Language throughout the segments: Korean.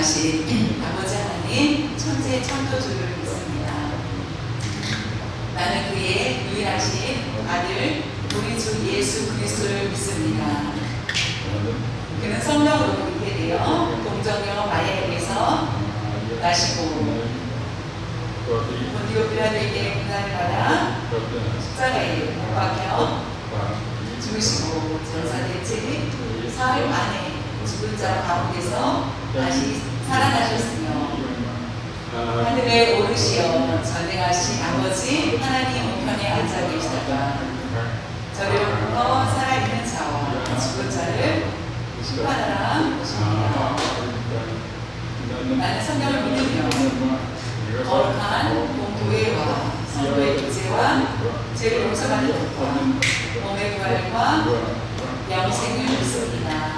전능하신 아버지 하나님 천재 창조주를 믿습니다. 나는 그의 유일하신 아들 우리 주 예수 그리스도를 믿습니다. 그는 성령으로 있게 되어 동정녀 마리아에게서 나시고 본디오 빌라도에게 고난을 받아 십자가에 못 박혀 죽으시고 전사된 채 사흘 만에 죽은 자 가운데서 다시 살아나셨으며 하늘에 오르시어 전능하신 아버지 하나님 우편에 앉아 계시다가 저리로부터 살아있는 자와 죽은 자를 심판하라 오십니다. 나는 성령을 믿으며 거룩한 공교회와 성도의 교제와 죄를 용서받는 것과 몸의 부활과 영생을 믿습니다.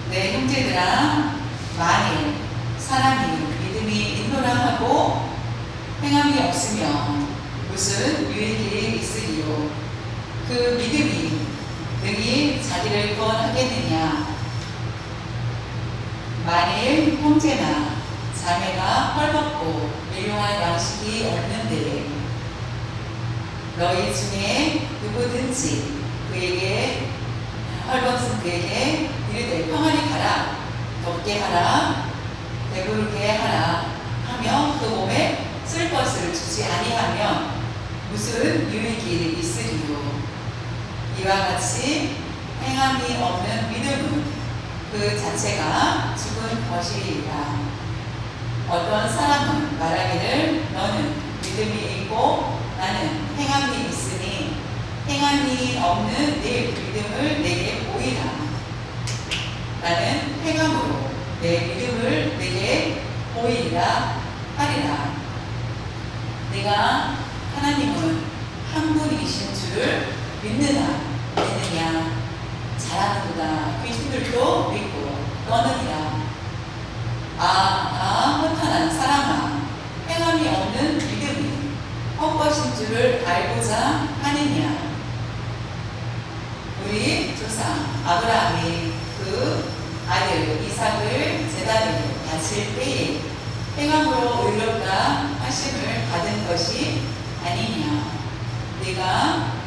내 형제들아, 만일 사람이 믿음이 있노라 하고 행함이 없으면 무슨 유익이 있으리요. 그 믿음이 능히 자기를 구원하겠느냐. 만일 형제나 자매가 헐벗고 일용할 양식이 없는데 너희 중에 누구든지 그에게 헐벗은 그에게 이르되 평안히 가라, 덥게 하라, 배부르게 하라 하며 그 몸에 쓸 것을 주지 아니하면 무슨 유익이 있으리요. 이와 같이 행함이 없는 믿음은 그 자체가 죽은 것이라. 어떤 사람은 말하기를 너는 믿음이 있고 나는 행함이 있으니 행함이 없는 내 믿음을 내게 보이라. 나는 행함으로 내 믿음을 내게 보이리라 하리라. 내가 하나님은 한 분이신 줄을 믿느냐. 잘하는구나. 귀신들도 믿고 떠느니라. 허탄한 사람아, 행함이 없는 믿음이 헛것인 줄을 알고자 하느냐. 우리 조상 아브라함이 그 아들 이삭을 제단에 바칠 때에 행함으로 의롭다 하심을 받은 것이 아니냐. 네가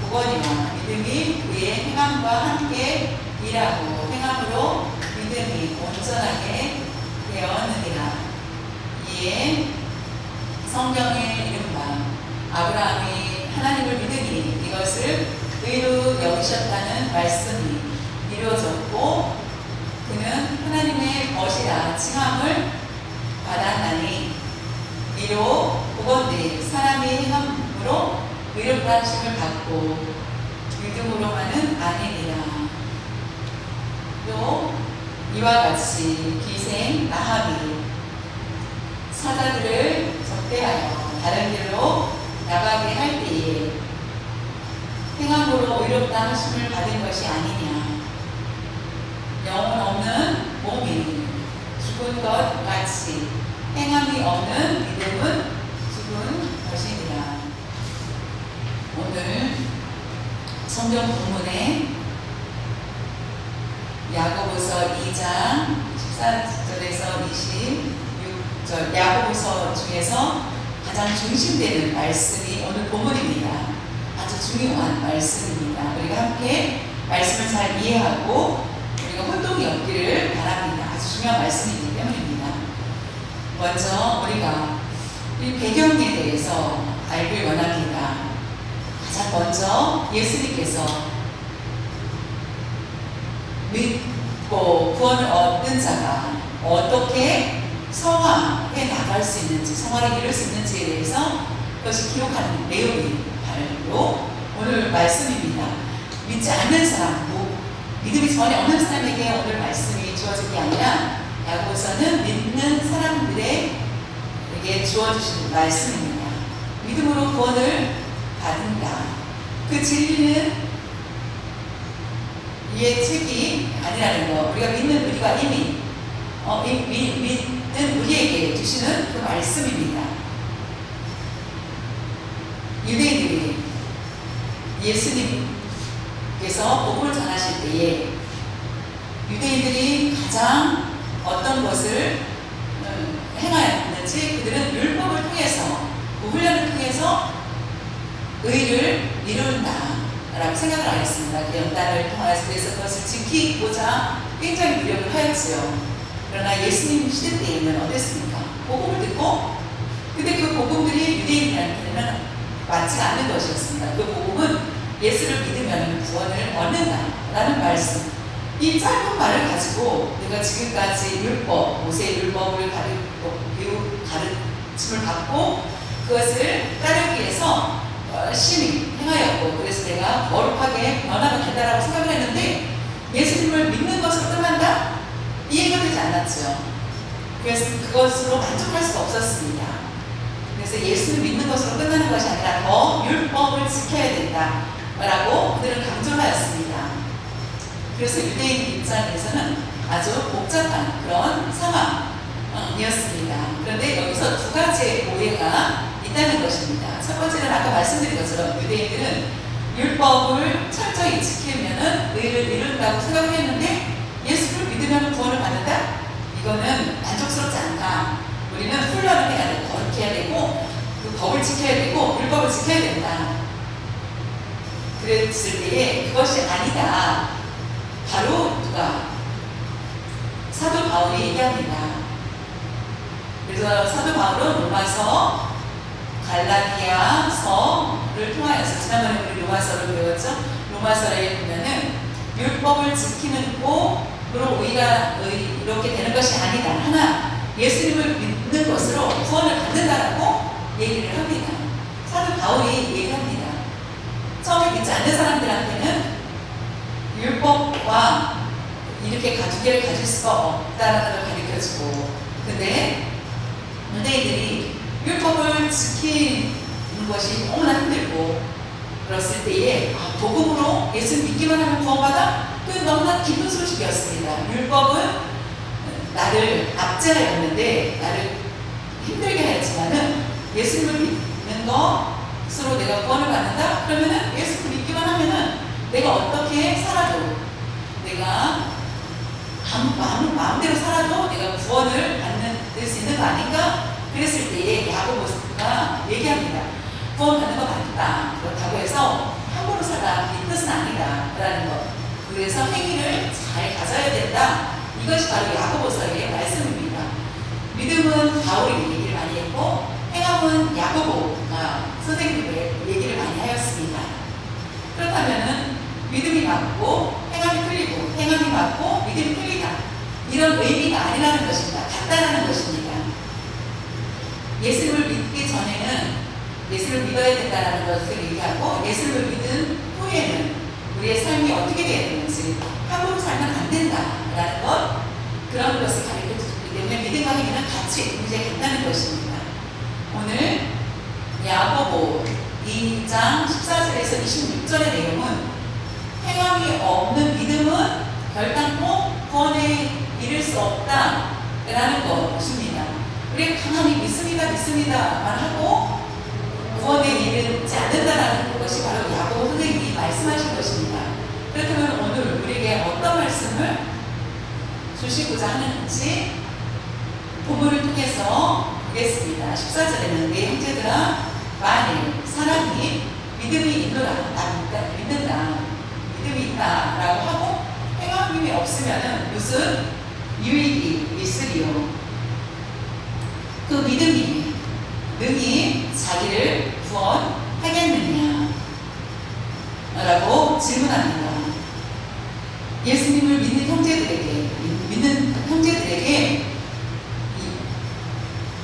구원이와 믿음이 그의 행함과 함께 일하고 행함으로 믿음이 온전하게 되었느니라. 이에 성경에 이른바 아브라함이 하나님을 믿으니 이것을 의로 여기셨다는 말씀이 이루어졌고 그는 하나님의 것이라 칭함을 받았나니 이로 보건대 사람이 행함으로 의롭다 하심을 받고 믿음으로만은 아니니라. 또 이와 같이 기생 라합이 사자들을 적대하여 다른 길로 나가게 할 때에 행함으로 의롭다 없다 하심을 받은 것이 아니냐. 영혼 없는 몸이 죽은 것 같이 행함이 없는 믿음은 죽은 것이니라. 오늘 성경 본문에 야고보서 2장 14절에서 26절 야고보서 중에서 가장 중심되는 말씀이 오늘 본문입니다. 아주 중요한 말씀입니다. 우리가 함께 말씀을 잘 이해하고 우리가 혼동이 없기를 바랍니다. 아주 중요한 말씀이기 때문입니다. 먼저 우리가 이 배경에 대해서 알길 원합니다. 가장 먼저 예수님께서 믿고 구원을 얻는 자가 어떻게 성화해 나갈 수 있는지, 성화를 이룰 수 있는지에 대해서 그것이 기록하는 내용이 바로 오늘 말씀입니다. 믿지 않는 사람, 믿음이 전혀 없는 사람에게 오늘 말씀이 주어진 게 아니라 야고보서는 믿는 사람들에게 주어주신 말씀입니다. 믿음으로 구원을 받는다. 그 진리는 이의 책이 아니라는 거. 우리가 믿는 우리가 이미 믿는 우리에게 주시는 그 말씀입니다. 유대인들이 예수님께서 복음을 전하실 때에 유대인들이 가장 어떤 것을 행하였는지 그들은 율법을 통해서 그 훈련을 통해서 의를 이룬다 라고 생각을 하였습니다. 그 연단을 통해서 그것을 지키고자 굉장히 노력을 하였지요. 그러나 예수님 시대 때에는 어땠습니까? 복음을 듣고 근데 그 복음들이 유대인들한테는 맞지가 않는 것이었습니다. 그 복음은 예수를 믿으면 구원을 얻는다라는 말씀. 이 짧은 말을 가지고 내가 지금까지 율법, 모세의 율법을 가르침을 받고 그것을 따르기 위해서 열심히 행하였고 그래서 내가 거룩하게 변화가 된다라고 생각을 했는데 예수님을 믿는 것으로 끝난다? 이해가 되지 않았죠. 그래서 그것으로 만족할 수가 없었습니다. 그래서 예수를 믿는 것으로 끝나는 것이 아니라 더 율법을 지켜야 된다라고 그들은 강조하였습니다. 그래서 유대인 입장에서는 아주 복잡한 그런 상황이었습니다. 그런데 여기서 두 가지의 오해가 있다는 것입니다. 첫 번째는 아까 말씀드린 것처럼 유대인들은 율법을 철저히 지키면 의를 이룬다고 생각을 했는데 예수를 믿으면 구원을 받는다? 이거는 만족스럽지 않다. 우리는 훈련을 해야 되고 거룩해야 되고 그 법을 지켜야 되고 율법을 지켜야 된다. 그랬을 때에 그것이 아니다. 바로 누가? 사도 바울이 얘기합니다. 그래서 사도 바울은 로마서 갈라디아서를 통하여서 지난번에 우리 로마서를 배웠죠. 로마서에 보면은 율법을 지키는 것으로 우리가 이렇게 되는 것이 아니다. 하나 예수님을 믿는 것으로 구원을 받는다라고 얘기를 합니다. 사도 바울이 얘기합니다. 처음에 믿지 않는 사람들한테는 율법과 이렇게 두 개를 가질 수가 없다는 걸 가르쳐주고 근데 유대인들이 율법을 지키는 것이 너무나 힘들고 그랬을 때에 복음으로 예수 믿기만 하면 구원받아? 그 너무나 기쁜 소식이었습니다. 율법은 나를 압제하였는데 나를 힘들게 하였지만은 예수님을 믿는 것으로 내가 구원을 받는다? 그러면은 예수를 믿기만 하면은 내가 어떻게 살아도 내가 마음대로 살아도 내가 구원을 받을 수 있는 거 아닌가? 그랬을 때에 야고보가 얘기합니다. 구원 받는 거 맞다. 그렇다고 해서 함부로 살아. 이 뜻은 아니다. 라는 것. 그래서 행위를 잘 가져야 된다. 이것이 바로 야고보서의 말씀입니다. 믿음은 바울이 얘기를 많이 했고 행함은 야고보가 선생님의 얘기를 많이 하였습니다. 그렇다면은 믿음이 맞고 행함이 틀리고 행함이 맞고 믿음이 틀리다. 이런 의미가 아니라는 것입니다. 같다라는 것입니다. 예수를 믿기 전에는 예수를 믿어야 된다는 것을 얘기하고 예수를 믿은 후에는 우리의 삶이 어떻게 되어야 되는지 함부로 살면 안 된다라는 것 그런 것을 가르쳐 주기 때문에 믿음과 행위는 같이 굉장히 같다는 것입니다. 오늘 야고보 2장 14절에서 26절의 내용은 행함이 없는 믿음은 결단코 구원에 이를 수 없다라는 것입니다. 우리가 강하니 믿습니다만 하고 구원에 이르지 않는다라는 것이 바로 야고보 선생님이 말씀하신 것입니다. 그렇다면 오늘 우리에게 어떤 말씀을 주시고자 하는지 본문을 통해서 보겠습니다. 14절에는 내 형제들아 만일 사람이 믿음이 있노라, 믿는다, 믿음이 있다라고 하고 행함이 없으면 무슨 유익이 있으리요. 그 믿음이 능히 자기를 구원하겠느냐 라고 질문합니다. 예수님을 믿는 형제들에게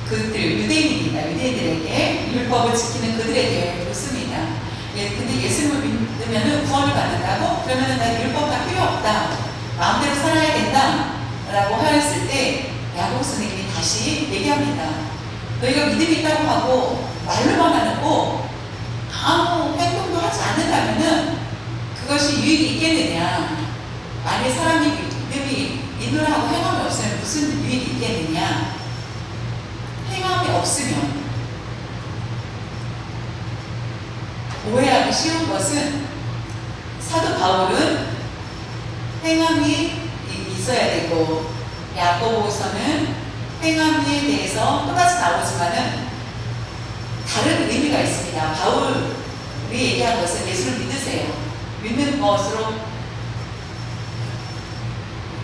그들 유대인입니다. 유대인들에게 율법을 지키는 그들에게 묻습니다. 근데 예수님을 믿으면 구원을 받는다고? 그러면 나 율법가 필요 없다, 마음대로 살아야 된다 라고 하였을 때 야고보 선생님이 다시 얘기합니다. 너희가 믿음이 있다고 하고 말로만 하는 거 아무 행동도 하지 않는다면 그것이 유익이 있겠느냐. 만일 사람이 믿음이 있노라 하고 행함이 없으면 무슨 유익이 있겠느냐. 행함이 없으면 오해하기 쉬운 것은 사도 바울은 행함이 있어야 되고 야고보서는 행함에 대해서 똑같이 나오지만은 다른 의미가 있습니다. 바울이 얘기한 것은 예수를 믿으세요. 믿는 것으로,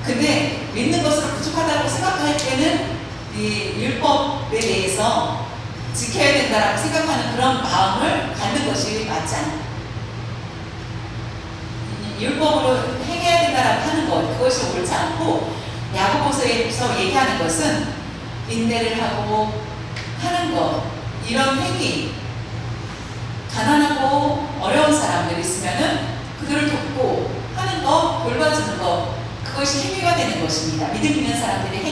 근데 믿는 것으로 부족하다고 생각할 때는 이 율법에 대해서 지켜야 된다라고 생각하는 그런 마음을 갖는 것이 맞지 않아요. 율법으로 행해야 된다라고 하는 것, 그것이 옳지 않고 야고보서에서 얘기하는 것은 인내를 하고 하는 것, 이런 행위, 가난하고 어려운 사람들 있으면은 그들을 돕고 하는 것, 돌봐주는 것, 그것이 행위가 되는 것입니다. 믿음 있는 사람들이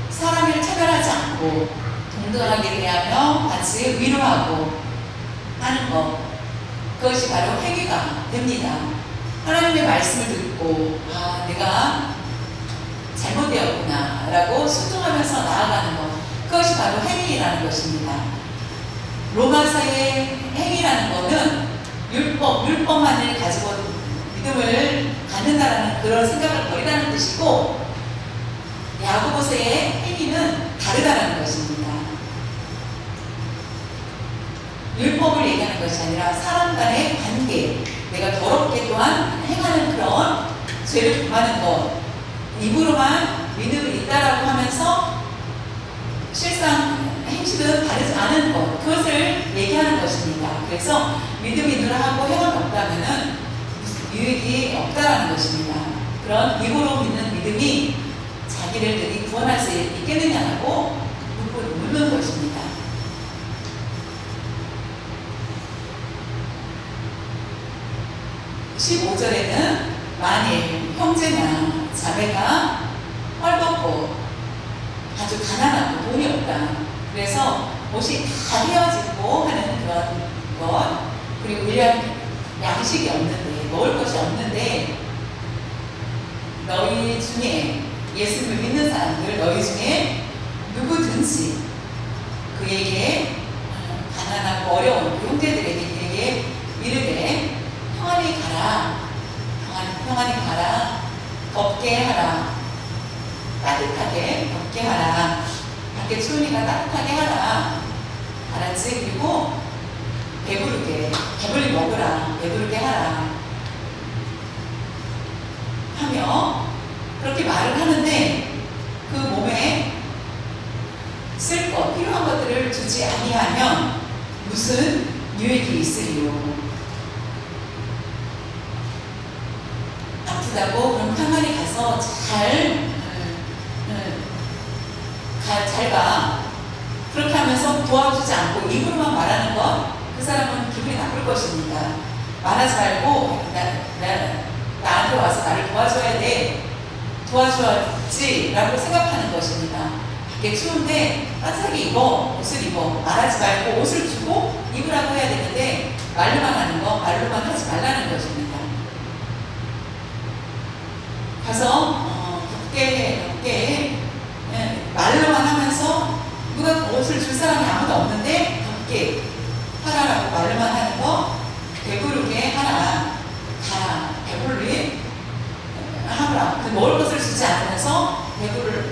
사람을 차별하지 않고 동등하게 대하며 같이 위로하고 하는 것, 그것이 바로 행위가 됩니다. 하나님의 말씀을 듣고 내가 잘못되었구나 라고 순종하면서 나아가는 것, 그것이 바로 행위라는 것입니다. 로마서의 행위라는 것은 율법만을 가지고 믿음을 갖는다라는 그런 생각을 버리라는 뜻이고, 야고보서의 행위는 다르다는 것입니다. 율법을 얘기하는 것이 아니라 사람 간의 관계, 내가 더럽게 또한 행하는 그런 죄를 범하는 것, 입으로만 믿음이 있다라고 하면서 실상 행실은 다르지 않은 것, 그것을 얘기하는 것입니다. 그래서 믿음이 있노라 하고 행함이 없다면 유익이 없다라는 것입니다. 그런 입으로 믿는 믿음이 자기를 능히 구원할 수 있겠느냐고 묻는 것입니다. (15절에는) 만일 형제나 자매가 헐벗고 아주 가난하고 돈이 없다, 그래서 옷이 다 헤어지고 하는 그런 것, 그리고 양식이 없는데, 먹을 것이 없는데, 너희 중에 예수님을 믿는 사람들, 너희 중에 누구든지 그에게 가난하고 어려운 그 형제들에게 그에게 이르되 평안히 가라, 평안히 가라, 덥게 하라, 따뜻하게 덥게 하라, 밖에 추우니까 따뜻하게 하라, 알았지? 그리고 배불리 먹으라, 배부르게 하라 하며 그렇게 말을 하는데, 그 몸에 쓸 것, 필요한 것들을 주지 아니하면 무슨 유익이 있으리요. 아프다고 그럼 평안히 가서 잘 가, 그렇게 하면서 도와주지 않고 입으로만 말하는 것, 그 사람은 기분이 나쁠 것입니다. 말하지 말고 나한테 와서 나를 도와줘야 돼, 도와줘야지 라고 생각하는 것입니다. 밖에 추운데 따뜻하게 입어, 옷을 입어, 말하지 말고 옷을 주고 입으라고 해야 되는데 말로만 하는 거, 말로만 하지 말라는 것입니다. 가서 덮개 말로만 하면서 누가 옷을 줄 사람이 아무도 없는데 덮개 하라라고 말로만 하는 거 배부르게 하라, 가라, 배부르게 하라. 먹을 것을 주지 않으면서 배부르라고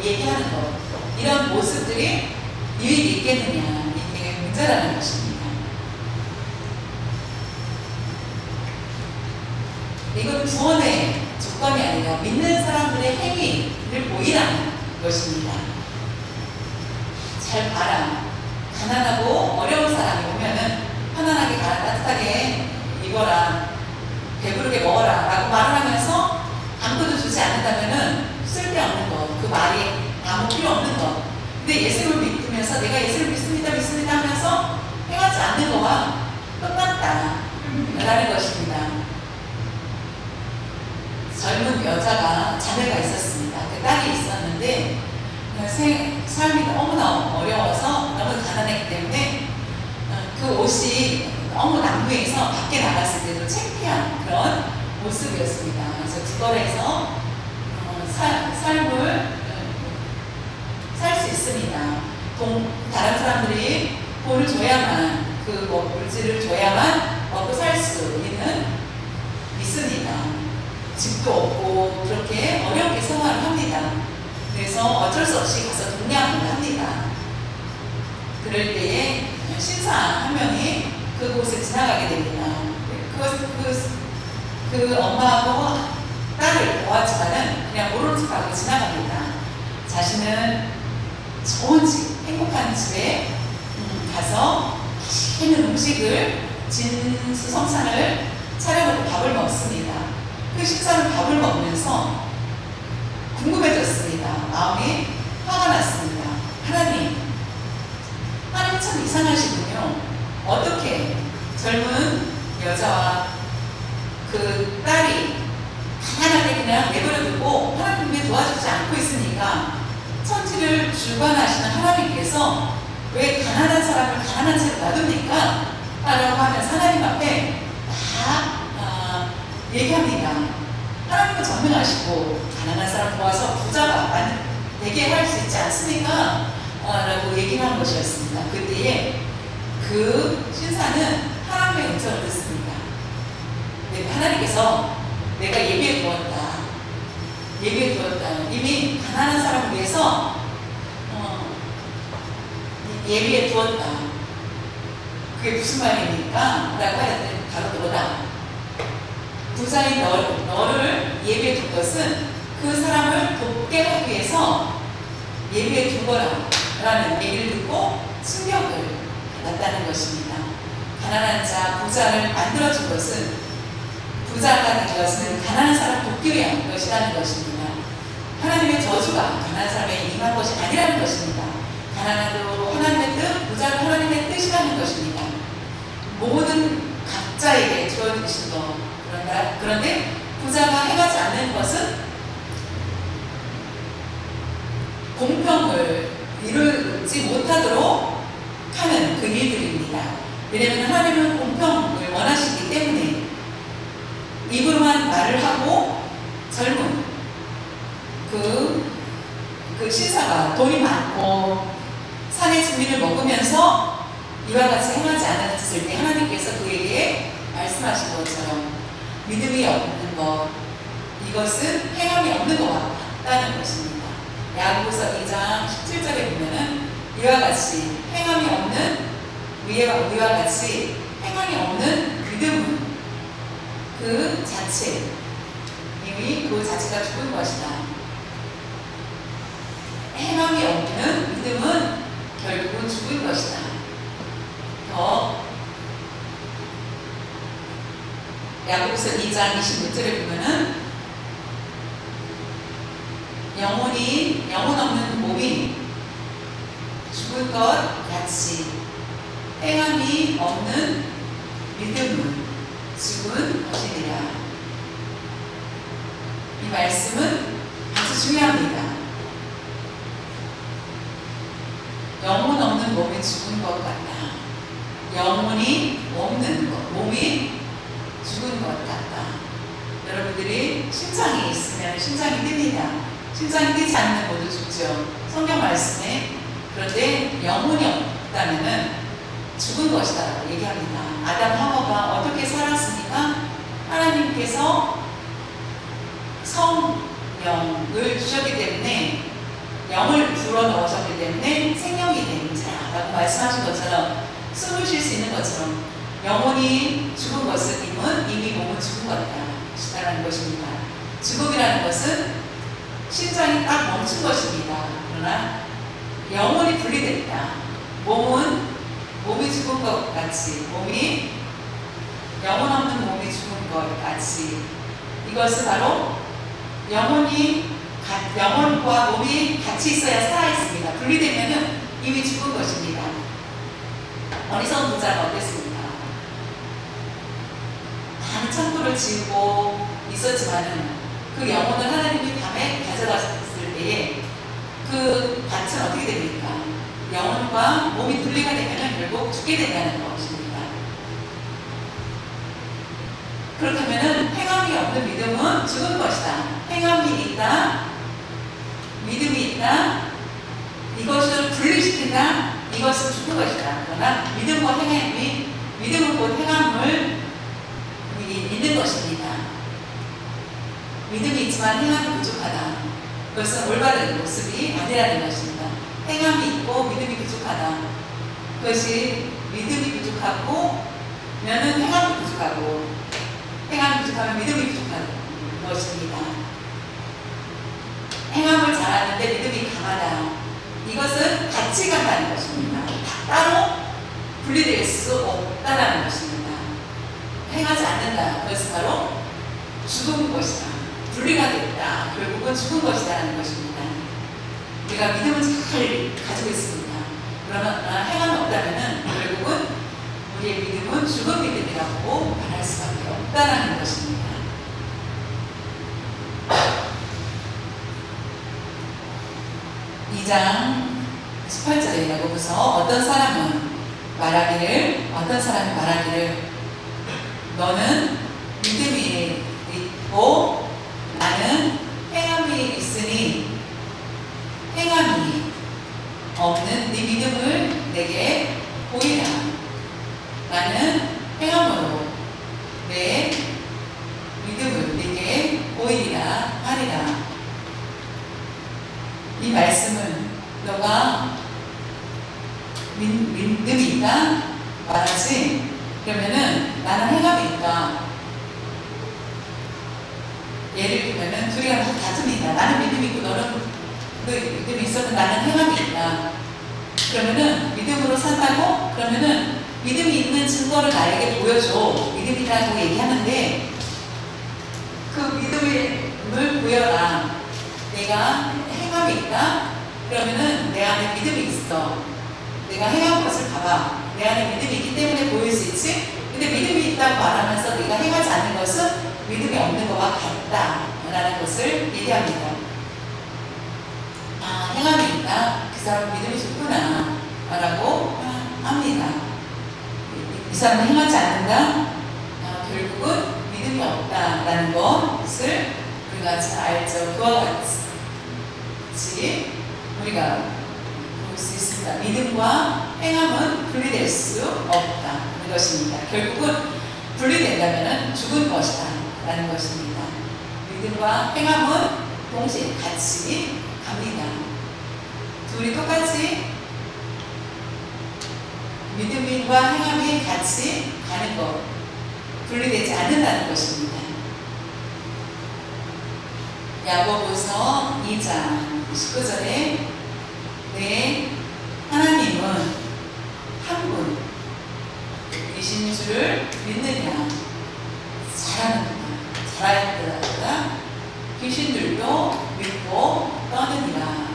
얘기하는 거, 이런 모습들이 유익이 있겠느냐, 이게 문제라는 것입니다. 이건 구원의 조건이 아니라 믿는 사람들의 행위를 보이라는 것입니다. 잘 봐라. 가난하고 어려운 사람이 오면은 편안하게 가라, 따뜻하게 입어라, 배부르게 먹어라 라고 말을 하면서 아무것도 주지 않는다면은 쓸데없는 것, 그 말이 아무 필요 없는 것. 근데 예수를 믿으면서 내가 예수를 믿습니다 하면서 행하지 않는 거와 똑같다 라는 것입니다. 젊은 여자가 자매가 있었습니다. 그 딸이 있었는데 삶이 너무나 어려워서 너무 가난했기 때문에 그 옷이 너무 남부에서 밖에 나갔을 때도 창피한 그런 모습이었습니다. 그래서 구걸해서 삶을 살 수 있습니다. 다른 사람들이 돈을 줘야만, 물질을 줘야만 먹고 살 수 있습니다. 집도 없고 그렇게 어렵게 생활을 합니다. 그래서 어쩔 수 없이 가서 동냥을 합니다. 그럴 때에 신사 한 명이 그곳을 지나가게 됩니다. 그 엄마하고 딸을 보았지만은 그냥 모르는 척하고 지나갑니다. 자신은 좋은 집, 행복한 집에 가서 맛있는 음식을, 진수성찬을 차려놓고 밥을 먹습니다. 그 식사를 밥을 먹으면서 궁금해졌습니다. 마음이 화가 났습니다. 하나님 참 이상하시군요. 어떻게 젊은 여자와 그 딸이 가난하게 그냥 내버려두고 하나님께 도와주지 않고 있으니까 천지를 주관하시는 하나님께서 왜 가난한 사람을 가난한 채로 놔둡니까? 라고 하면서 하나님 앞에 다 얘기합니다. 하나님은 전능하시고 가난한 사람 도와서 부자가 되게 할 수 있지 않습니까? 라고 얘기한 것이었습니다. 그때에 그 신사는 하나님의 음성을 듣습니다. 하나님께서 내가 예비해 두었다. 이미 가난한 사람을 위해서 예비해 두었다. 그게 무슨 말입니까? 라고 하였더니 바로 너다. 부자인 너를 예비해 둔 것은 그 사람을 돕게 하기 위해서 예비해 둔 거라 라는 얘기를 듣고 충격을 받았다는 것입니다. 가난한 자, 부자를 만들어준 것은, 부자가 된 것은 가난한 사람 돕기 위한 것이라는 것입니다. 하나님의 저주가 가난한 사람에게 임한 것이 아니라는 것입니다. 가난하도 하나님의 뜻, 부자도 하나님의 뜻이라는 것입니다. 모든 각자에게 주어주신 것. 그런데 부자가 행하지 않는 것은 공평을 이루지 못하도록 하는 그 일들입니다. 왜냐하면 하나님은 공평을 원하시기 때문에 입으로만 말을 하고 젊은 그 신사가 돈이 많고 산의 진미를 먹으면서 이와 같이 행하지 않았을 때 하나님께서 그에게 말씀하신 것처럼 믿음이 없는 것, 이것은 행함이 없는 것과 같다는 것입니다. 야고보서 2장 17절에 보면은 이와 같이 행함이 없는, 위와 같이 행함이 없는 믿음은 그 자체, 이미 그 자체가 죽은 것이다. 행함이 없는 믿음은 결국은 죽은 것이다. 야고보서 2장 26절에 보면은 영혼 없는 몸이 죽은 것 같이 행함이 없는 믿음은 죽은 것이니라. 이 말씀은 아주 중요합니다. 영혼 없는 몸이 죽은 것 같다. 영혼이 없는 것, 몸이 죽은 것 같다. 여러분들이 심장이 있으면 심장이 뜹니다. 심장이 뛰지 않는 모두 죽죠. 성경 말씀에 그런데 영혼이 없다면은 죽은 것이다 얘기합니다. 아담 하와가 어떻게 살았습니까? 하나님께서 성령을 주셨기 때문에 영을 불어넣으셨기 때문에 생명이 된 자라고 말씀하신 것처럼 숨을 쉴 수 있는 것처럼 영혼이 죽은 것은 이미 몸은 죽은 것이다라는 것입니다. 죽음이라는 것은 심장이 딱 멈춘 것입니다. 그러나 영혼이 분리됐다. 몸이 죽은 것 같이, 영혼 없는 몸이 죽은 것 같이, 이것은 바로 영혼과 몸이 같이 있어야 살아있습니다. 분리되면은 이미 죽은 것입니다. 어리석은 부자가 어땠습니까? 많은 창고를 지우고 있었지만은 그 영혼을 하나님이 밤에 가져갔을 때에 그 밭은 어떻게 됩니까? 영혼과 몸이 분리가 되면 결국 죽게 된다는 것입니다. 그렇다면 행함이 없는 믿음은 죽은 것이다. 행함이 있다, 믿음이 있다, 이것을 분리시킨다, 이것은 죽은 것이다. 그러나 믿음과 믿음은 곧 행함을 믿는 것입니다. 믿음이 있지만 행함이 부족하다. 그것은 올바른 모습이 아니라는 것입니다. 행함이 있고 믿음이 부족하다. 그것이 믿음이 부족하고 면은 행함이 부족하고 행함이 부족하면 믿음이 부족한 것입니다. 행함을 잘하는데 믿음이 강하다. 이것은 같이 간다는 것입니다. 따로 분리될 수 없다는 것입니다. 행하지 않는다. 그것은 바로 죽은 것이다. 분리가 됐다. 결국은 죽은 것이라는 것입니다. 우리가 믿음을 잘 가지고 있습니다. 그러나 행함이 없다면 결국은 우리의 믿음은 죽은 믿음이라고 말할 수밖에 없다는 것입니다. (2장 18절에) 야고보서 어떤 사람이 말하기를 너는 믿음이 있고 나는 행함이 있으니 행함이 없는 네 믿음을 내게 보이라. 나는 행함으로 내 믿음을 내게 보이리라 하리라. 이 말씀은 너가 믿음이 있다 말하지, 그러면은 나는 행함이 있다. 예를 들면은 둘이가 다툼이다. 나는 믿음이 있고 너는 믿음이 있어도 나는 행함이 있다. 그러면은 믿음으로 산다고? 그러면은 믿음이 있는 증거를 나에게 보여줘. 믿음이라고 얘기하는데 그 믿음을 보여라. 내가 행함이 있다? 그러면은 내 안에 믿음이 있어. 내가 행한 것을 봐봐. 내 안에 믿음이 있기 때문에 보일 수 있지? 근데 믿음이 있다고 말하면서 내가 행하지 않는 것은 믿음이 없는 것과 같다라는 것을 얘기합니다. 아, 행함이 있다. 그 사람 믿음이 좋구나 라고 합니다. 이 사람은 행하지 않는다. 결국은 믿음이 없다라는 것을 우리가 잘 알죠. 그와 같이 우리가 볼 수 있습니다. 믿음과 행함은 분리될 수 없다는 것입니다. 결국은 분리된다면 죽은 것이다 라는 것입니다. 믿음과 행함은 동시에 같이 갑니다. 둘이 똑같이 믿음과 행함이 같이 가는 것, 분리되지 않는다는 것입니다. 야고보서 2장 19절에 네, 하나님은 한 분이신 줄을 믿느냐? 잘하였다. 귀신들도 믿고 떠느니라.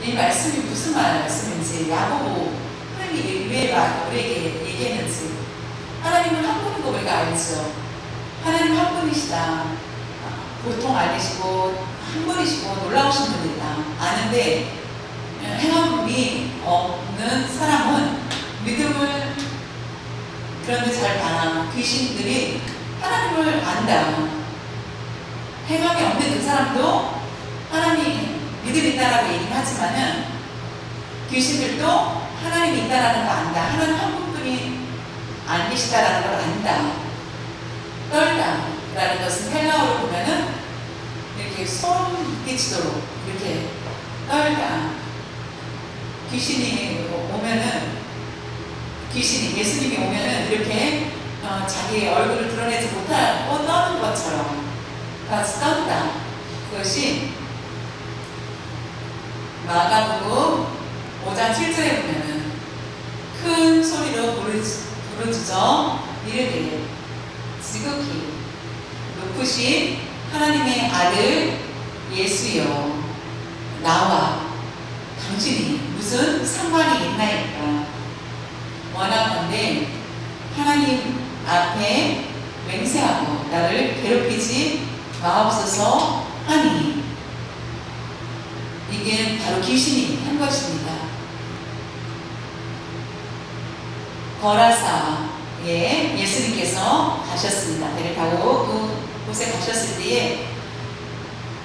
이 말씀이 무슨 말씀인지, 야고보 하나님이 왜 우리에게 얘기했는지. 하나님은 한 분인 거 우리가 알죠. 하나님 한 분이시다. 보통 아니시고 한 분이시고 놀라우신 분이다. 아는데 행함이 없는 사람은 믿음을 그런데 잘 봐라. 귀신들이 하나님을 안다. 행함이 없는 그 사람도 하나님 믿음이 있다라고 얘기하지만은 귀신들도 하나님이 있다라는 거 안다. 하나님 한 분뿐이 안 계시다라는 걸 안다. 떨다 라는 것은 헬라어로 보면은 이렇게 소름 끼치도록 이렇게 떨다. 귀신이 오면은 예수님이 오면은 이렇게 자기의 얼굴을 드러내지 못하고 떠는 것처럼 떤다. 그것이 마가복음 5장 7절에 보면은 큰 소리로 부르짖어 이르되 지극히 높으신 하나님의 아들 예수여, 나와 당신이 무슨 상관이 있나이까. 원하건대 하나님 앞에 맹세하고 나를 괴롭히지 마옵소서 하니, 이게 바로 귀신이 한 것입니다. 거라사에 예수님께서 가셨습니다. 배를 타고 그곳에 가셨을 때에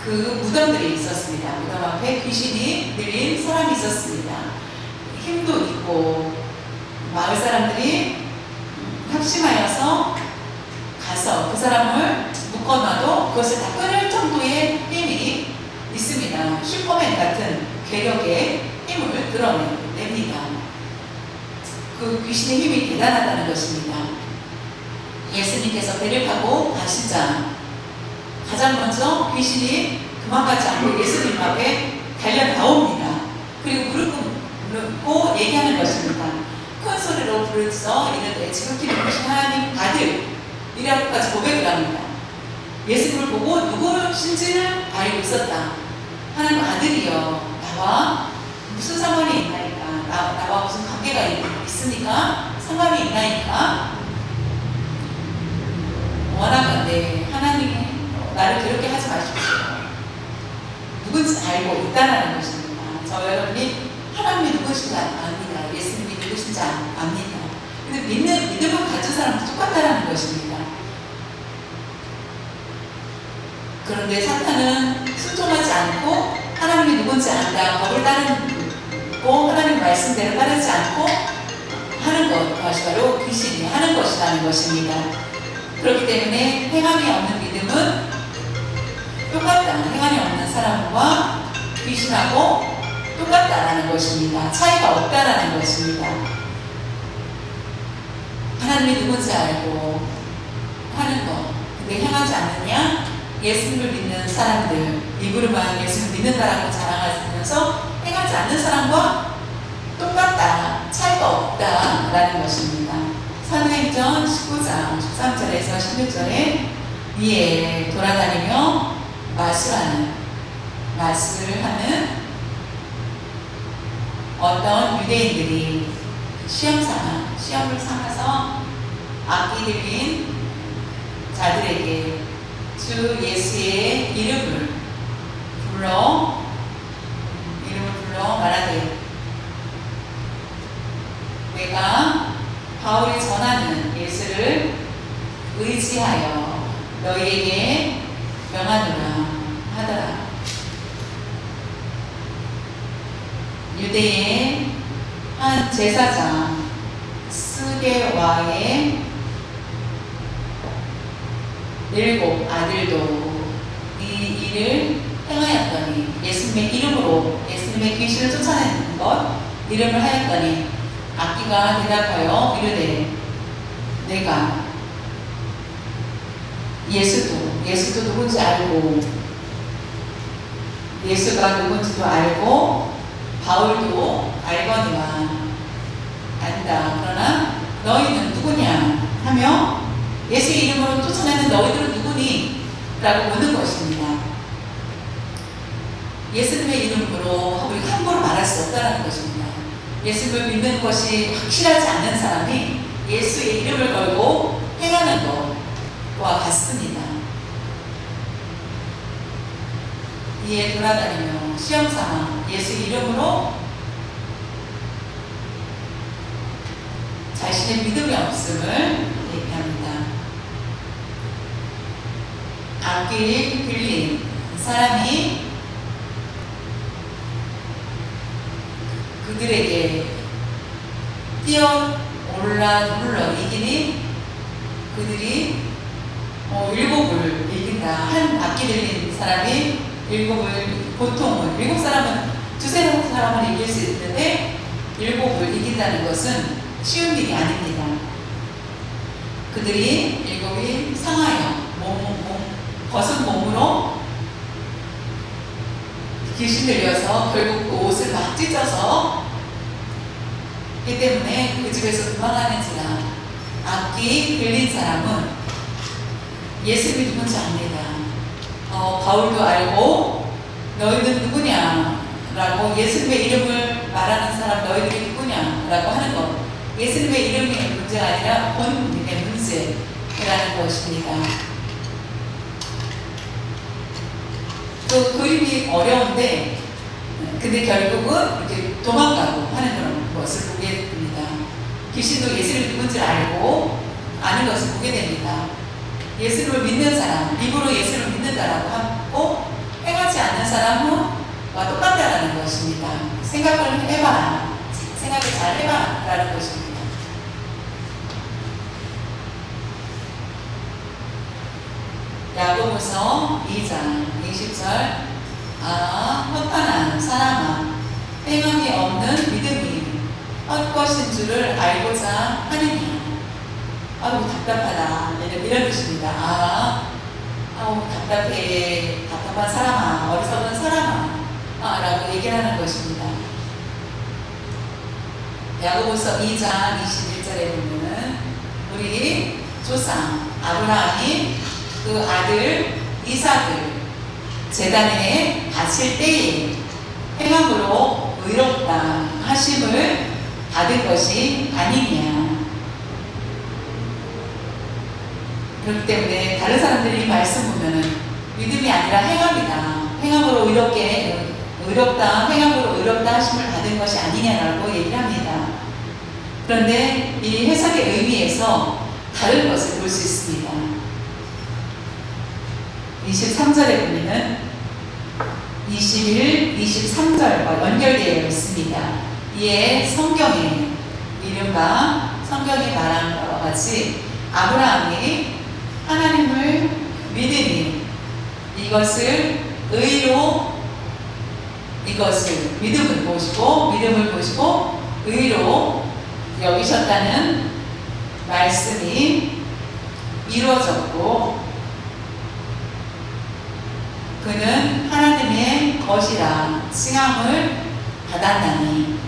그 무덤들이 있었습니다. 무덤 앞에 귀신이 들린 사람이 있었습니다. 힘도 있고 마을 사람들이 합심하여서 가서 그 사람을 묶어놔도 그것을 다 끊을 정도의 힘이 있습니다. 슈퍼맨 같은 괴력의 힘을 드러냅니다. 그 귀신의 힘이 대단하다는 것입니다. 예수님께서 배를 타고 가시자 가장 먼저 귀신이 도망가지 않고 예수님 앞에 달려 나옵니다. 그리고 무릎 꿇고 얘기하는 것입니다. 큰 소리로 부르짖어 이르되 지극히 높으신 하나님 아들이라고까지 고백을 합니다. 예수님을 보고 누구신지를 알고 있었다. 하나님 아들이여, 나와 무슨 상관이 있나이까? 나와 무슨 관계가 있으니까? 상관이 있나이까? 원하건대 하나님이 나를 그렇게 하지 마십시오. 누군지 알고 있다는 것입니다. 저 여러분이 하나님이 누구신지 압니다. 예수님이 누구신지 압니다. 근데 믿음을 가진 사람은 똑같다는 것입니다. 그런데 사탄은 순종하지 않고 하나님이 누군지 안다, 법을 따르고 하나님 말씀대로 따르지 않고 하는 것, 그것이 바로 귀신이 하는 것이라는 것입니다. 그렇기 때문에 행함이 없는 믿음은 똑같다. 행함이 없는 사람과 귀신하고 똑같다라는 것입니다. 차이가 없다라는 것입니다. 하나님이 누군지 알고 하는 것, 근데 행하지 않느냐? 예수님을 믿는 사람들, 입으로만 예수님을 믿는다라고 자랑하면서 행하지 않는 사람과 똑같다, 차이가 없다라는 것입니다. 사도행전 19장 13절에서 16절에 위에 돌아다니며 마술을 하는 어떤 유대인들이 시험을 삼아서 악기 들린 자들에게 주 예수의 이름을 불러 말하되 내가 바울이 전하는 예수를 의지하여 너희에게 명하노라 하더라. 유대의 한 제사장 스게와의 7 아들도 이 일을 행하였더니, 예수님의 이름으로 예수님의 귀신을 쫓아내는 것 이름을 하였더니 악기가 대답하여 이르되 내가 예수도 누군지 알고 예수가 누군지도 알고 바울도 알거니와 안다. 그러나 너희는 누구냐 하며 예수의 이름으로 쫓아내는 너희들은 누구니? 라고 묻는 것입니다. 예수님의 이름으로 우리가 함부로 말할 수 없다는 것입니다. 예수님을 믿는 것이 확실하지 않는 사람이 예수의 이름을 걸고 행하는 것과 같습니다. 이에 돌아다니며 시험삼아 예수 이름으로 자신의 믿음이 없음을 얘기합니다. 악기 빌린 사람이 그들에게 뛰어올라 눌러 이기니 그들이 일곱을 이긴다. 한 악기 들린 사람이 일곱을, 보통은 일곱 사람은 두세 사람을 이길 수 있는데 일곱을 이긴다는 것은 쉬운 일이 아닙니다. 그들이 일곱이 상하여 벗은 몸으로 귀신 들려서 결국 그 옷을 막 찢어서 이 때문에 그 집에서 도망가는지라. 악기 들린 사람은 예수님이 누군지 압니다. 바울도 알고 너희는 누구냐 라고, 예수님의 이름을 말하는 사람 너희들이 누구냐 라고 하는 것, 예수님의 이름이 문제가 아니라 본인의 문제라는 것입니다. 또 그림이 어려운데 근데 결국은 이렇게 도망가고 하는 그런 것을 보게 됩니다. 귀신도 예수님이 누군지 알고 아는 것을 보게 됩니다. 예수님을 믿는 사람, 입으로 예수님을 믿는다라고 하고 행하지 않는 사람과 똑같다라는 것입니다. 생각을 해봐라, 생각을 잘 해봐라 라는 것입니다. 야고보서 2장 20절 헛간한 사람아, 행함이 없는 믿음이 헛것인 줄을 알고자 하느냐. 아우 답답하다, 이런 뜻입니다. 답답해, 답답한 사람아, 어리석은 사람아 라고 얘기하는 것입니다. 야고보서 2장 21절에 보면은 우리 조상 아브라함이 그 아들 이삭을 제단에 바칠 때에 행함으로 의롭다 하심을 받은 것이 아니냐. 그렇기 때문에 다른 사람들이 말씀 보면은 믿음이 아니라 행함이다, 행함으로 의롭다, 행함으로 의롭다 하심을 받은 것이 아니냐라고 얘기를 합니다. 그런데 이 해석의 의미에서 다른 것을 볼 수 있습니다. 23절에 보면은 21, 23절과 연결되어 있습니다. 이에 성경에 이른바 성경이 말한 바와 같이 아브라함이 하나님을 믿으니 이것을 의로, 이것을 믿음을 보시고 의로 여기셨다는 말씀이 이루어졌고 그는 하나님의 것이라 칭함을 받았나니.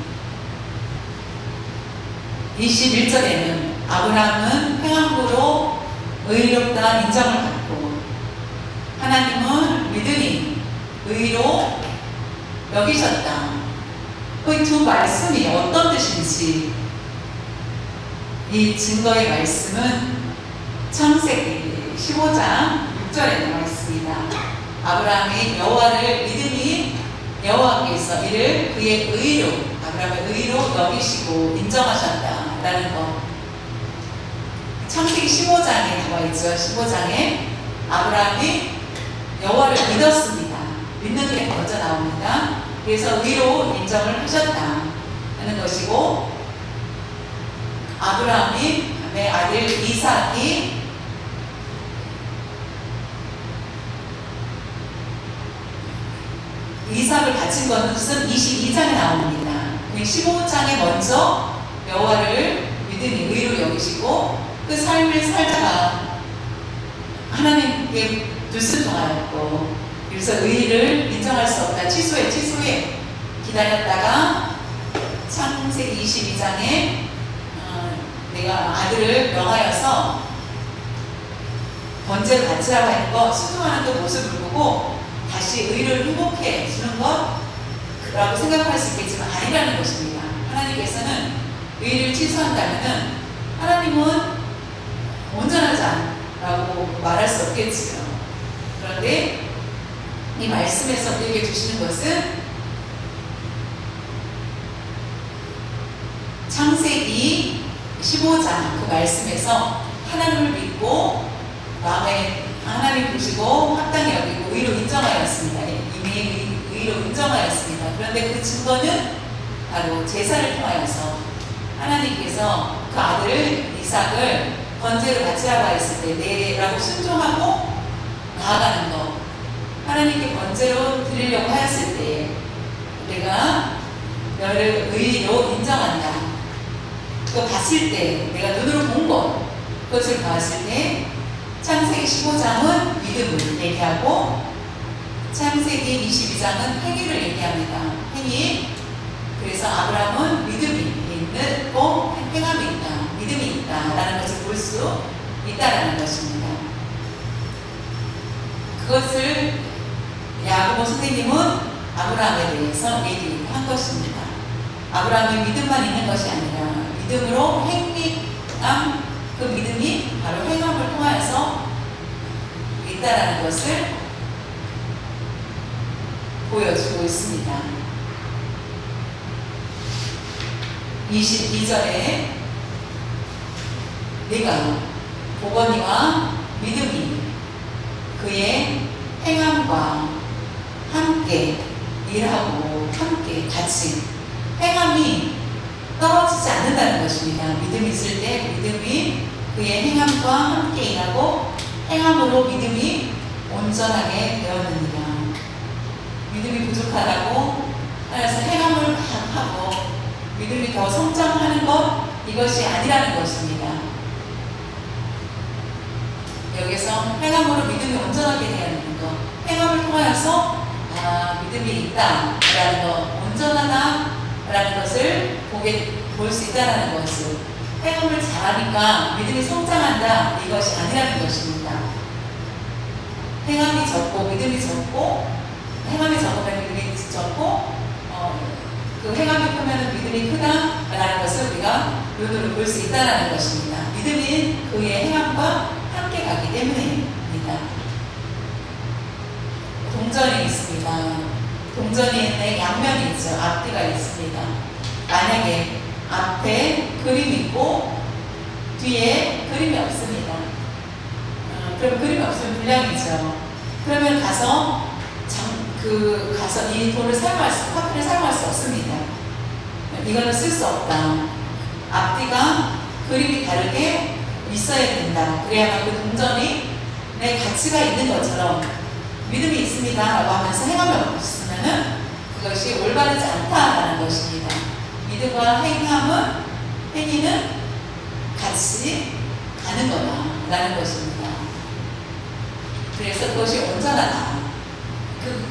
21절에는 아브라함은 행함으로 의롭다 인정을 받고 하나님은 믿으니 의로 여기셨다. 그 두 말씀이 어떤 뜻인지, 이 증거의 말씀은 창세기 15장 6절에 나와 있습니다. 아브라함이 여호와를 믿으니 여호와께서 이를 그의 의로, 아브라함의 의로 여기시고 인정하셨다라는 것. 창세기 15장에 나와 있죠. 15장에 아브라함이 여호와를 믿었습니다. 믿는 게 먼저 나옵니다. 그래서 의로 인정을 하셨다 하는 것이고, 아브라함이 내 아들 이삭이 이삭을 바친 것은 22장에 나옵니다. 15장에 먼저 여호와를 믿으니 의로 여기시고 그 삶을 살다가 하나님께 불순종하였고 그래서 의를 인정할 수 없다, 취소해 기다렸다가 창세기 22장에 내가 아들을 명하여서 번제를 바치라고 하는 거, 순종하는 그 모습을 보고 다시 의를 회복해 주는 것라고 생각할 수 있겠지만 아니라는 것입니다. 하나님께서는 의를 취소한다면은 하나님은 온전하지 않라고 말할 수 없겠지요. 그런데 이 말씀에서 우리에게 주시는 것은 창세기 15장 그 말씀에서 하나님을 믿고 마음에 하나님 보시고 합당히 여기고 의로 인정하였습니다. 이미 의로 인정하였습니다. 그런데 그 증거는 바로 제사를 통하여서 하나님께서 그 아들 이삭을 번제로 바치라고 했을 때 네라고 순종하고 나아가는 것, 하나님께 번제로 드리려고 하였을 때 내가 너를 의로 인정한다. 그거 봤을 때 내가 눈으로 본 것, 그것을 봤을 때 창세기 15장은 믿음을 얘기하고 창세기 22장은 행위를 얘기합니다. 행위. 그래서 아브라함은 믿음이 있고 행함이 있다, 믿음이 있다라는 것을 볼 수 있다라는 것입니다. 그것을 야고보 선생님은 아브라함에 대해서 얘기한 것입니다. 아브라함의 믿음만 있는 것이 아니라 믿음으로 행함, 그 믿음이 바로 행함을 통하여서 있다라는 것을 보여주고 있습니다. 22절에 네가 보건이와 믿음이 그의 행함과 함께 일하고 함께 같이, 행함이 떨어지지 않는다는 것입니다. 믿음이 있을 때 믿음이 그의 행함과 함께 일하고 행함으로 믿음이 온전하게 되었느니라. 믿음이 부족하다고 하여서 행함을 하고 믿음이 더 성장하는 것, 이것이 아니라는 것입니다. 여기서 행함으로 믿음이 온전하게 되는 것, 행함을 통하여서 믿음이 있다라는 것, 온전하다라는 것을 볼 수 있다라는 것을, 행함을 잘하니까 믿음이 성장한다, 이것이 아니라는 것입니다. 행함이 적고 믿음이 적고, 행함이 적으면 믿음이 적고, 그 행함이 크면 믿음이 크다라는 것을 우리가 눈으로 볼 수 있다라는 것입니다. 믿음이 그의 행함과 함께 가기 때문입니다. 동전이 있습니다. 동전에 양면이 있죠. 앞뒤가 있습니다. 만약에 앞에 그림이 있고 뒤에 그림이 없습니다. 그럼 그림이 없으면 불량이죠. 그러면 가서 이 돈을 화폐를 사용할 수 없습니다. 이거는 쓸 수 없다. 앞뒤가 그림이 다르게 있어야 된다. 그래야만 그 동전이 내 가치가 있는 것처럼 믿음이 있습니다 라고 하면서 행함이 없으면은 그것이 올바르지 않다라는 것입니다. 믿음과 행위는 같이 가는 거다라는 것입니다. 그래서 그것이 온전하다.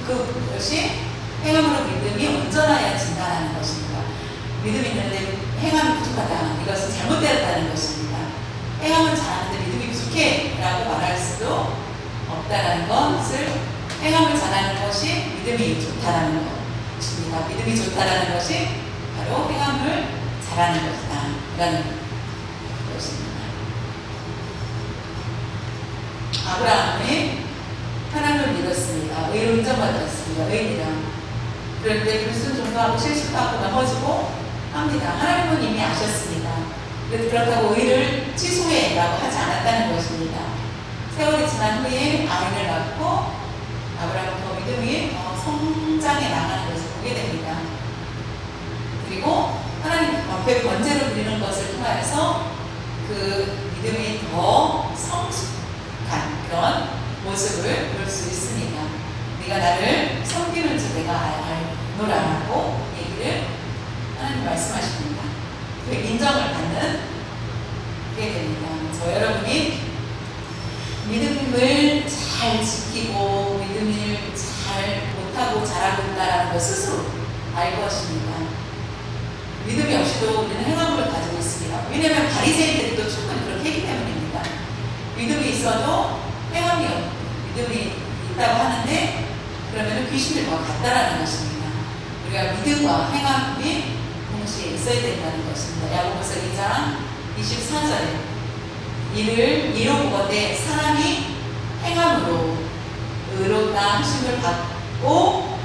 그것이 행함으로 믿음이 온전하여진다는 것입니다. 믿음이 있는데 행함이 부족하다. 이것은 잘못되었다는 것입니다. 행함은 잘하는데 믿음이 부족해 라고 말할 수도 없다는 것을, 행함을 잘하는 것이 믿음이 좋다라는 것입니다. 믿음이 좋다라는 것이 바로 행함을 잘하는 것이다 라는 것입니다. 아브라함이 하나님을 믿었습니다. 의로 인정받았습니다. 의인이다. 그런데 불순종도 하고 실수도 하고 넘어지고 합니다. 하나님은 이미 아셨습니다. 그렇다고 의를 취소해라고 하지 않았다는 것입니다. 세월이 지난 후에 아이를 낳고 아브라함은 더 믿음이 성장해 나가는 것을 보게 됩니다. 그리고 하나님 앞에 번제로 드리는 것을 통하여서 그 믿음이 더 성숙한 그런 모습을 볼 수 있습니다. 네가 나를 섬기는 줄 내가 알노라라고 얘기를 하나님 말씀하십니다. 그 인정을 받는 게 됩니다. 여러분이 믿음을 잘 지키고 믿음을 잘 못하고 잘하고 있다는 것 스스로 알 것입니다. 믿음이 없이도 우리는 행함을 가지고 있습니다. 왜냐하면 바리새인들도 충분히 그렇게 했기 때문입니다. 믿음이 있어도 믿음이 있다고 하는데 그러면 귀신들과 같다라는 것입니다. 우리가 믿음과 행함이 동시에 있어야 된다는 것입니다. 야고보서 2장 24절에 이로 보건대 사람이 행함으로 의롭다 하심을 받고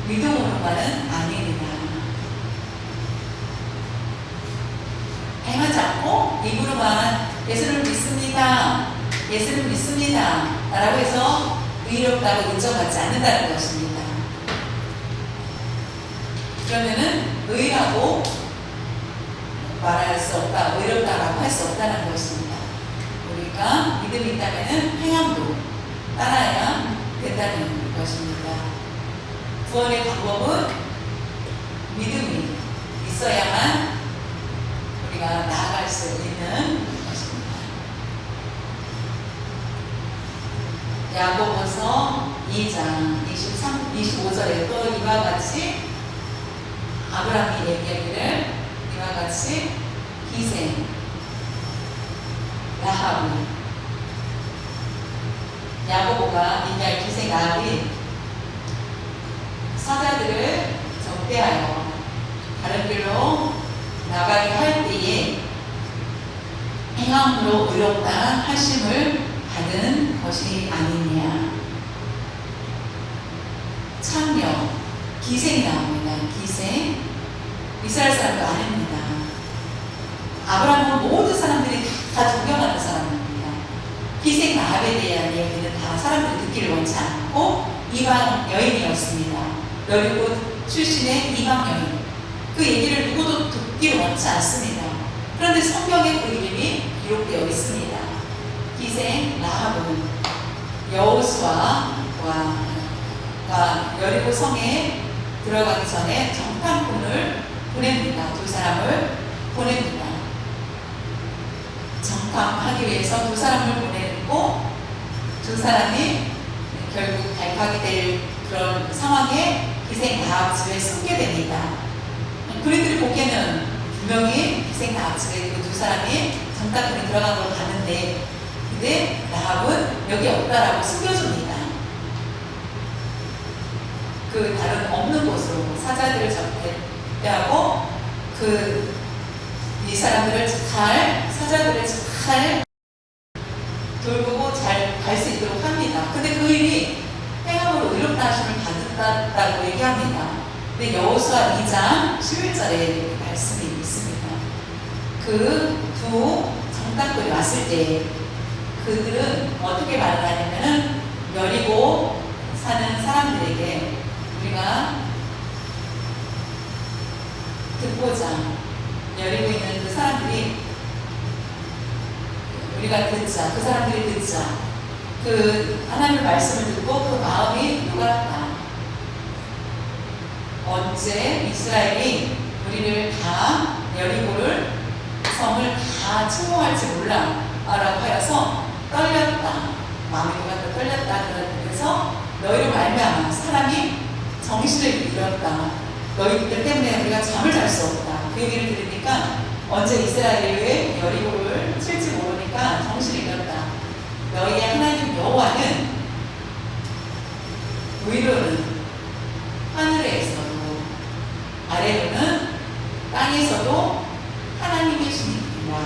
믿음으로만은 아니니라. 행하지 않고 입으로만 예수를 믿습니다 예수를 믿습니다 라고 해서 의롭다고 인정받지 않는다는 것입니다. 그러면은 의라고 말할 수 없다, 의롭다라고 할 수 없다는 것입니다. 우리가 믿음이 있다면은 행함도 따라야 된다는 것입니다. 구원의 방법은 믿음이 있어야만 우리가 나아갈 수 있는 것입니다. 야고보서 2장 25절에 또 이와 같이 아브라함이 얘기하기를 이와 같이 기생 라합이 야고보가 얘기할 기생 라합이 사자들을 적대하여 다른 길로 나가게 할 때에 행함으로 의롭다 하심을 받은 것이 아니냐. 참여 기생이 나옵니다. 기생 이스라엘 사람도 아닙니다. 아브라함은 모든 사람들이 다 존경하는 사람입니다. 기생 라합에 대한 얘기는 다 사람들이 듣기를 원치 않고 이방 여인이었습니다. 여리고 출신의 이방 여인. 그 얘기를 누구도 듣기를 원치 않습니다. 그런데 성경에 그 이름이 기록되어 있습니다. 기생 라합은 여호수아와 여리고 성에 들어가기 전에 정탐꾼을 보냅니다. 두 사람을 보냅니다. 정탐하기 위해서 두 사람을 보내고 두 사람이 결국 발각이 될 그런 상황에 기생 라합 집에 숨게 됩니다. 그들이 보기에는 분명히 기생 라합 집에 그 두 사람이 정탐꾼이 들어간 걸 봤는데, 근데 라합은 여기 없다라고 숨겨줍니다. 그 다른 없는 곳으로 사자들을 적대하고 이 사람들을 사자들을 잘 돌보고 잘 갈 수 있도록 합니다. 근데 그 일이 행함으로 의롭다 하심을 받았다고 얘기합니다. 근데 여호수아 2장 11절에 말씀이 있습니다. 그 두 정탐꾼이 왔을 때 그들은 어떻게 말을 하냐면은 여리고 사는 사람들에게 우리가 듣고자 여리고 있는 그 사람들이 우리가 듣자, 그 사람들이 듣자, 그 하나님의 말씀을 듣고 그 마음이 녹았다. 언제 이스라엘이 우리를 다 여리고를 성을 다 침공할지 몰라 라고 하여서 떨렸다. 마음이 녹았다, 떨렸다. 그래서 너희로 말미암아 사람이 정신을 잃었다. 너희들 때문에 우리가 잠을 잘 수 없다. 그 얘기를 들으니까 언제 이스라엘의 여리고를 칠지 모르니까 정신을 잃었다. 너희의 하나님 여호와는 위로는 하늘에서도 아래로는 땅에서도 하나님이십니다.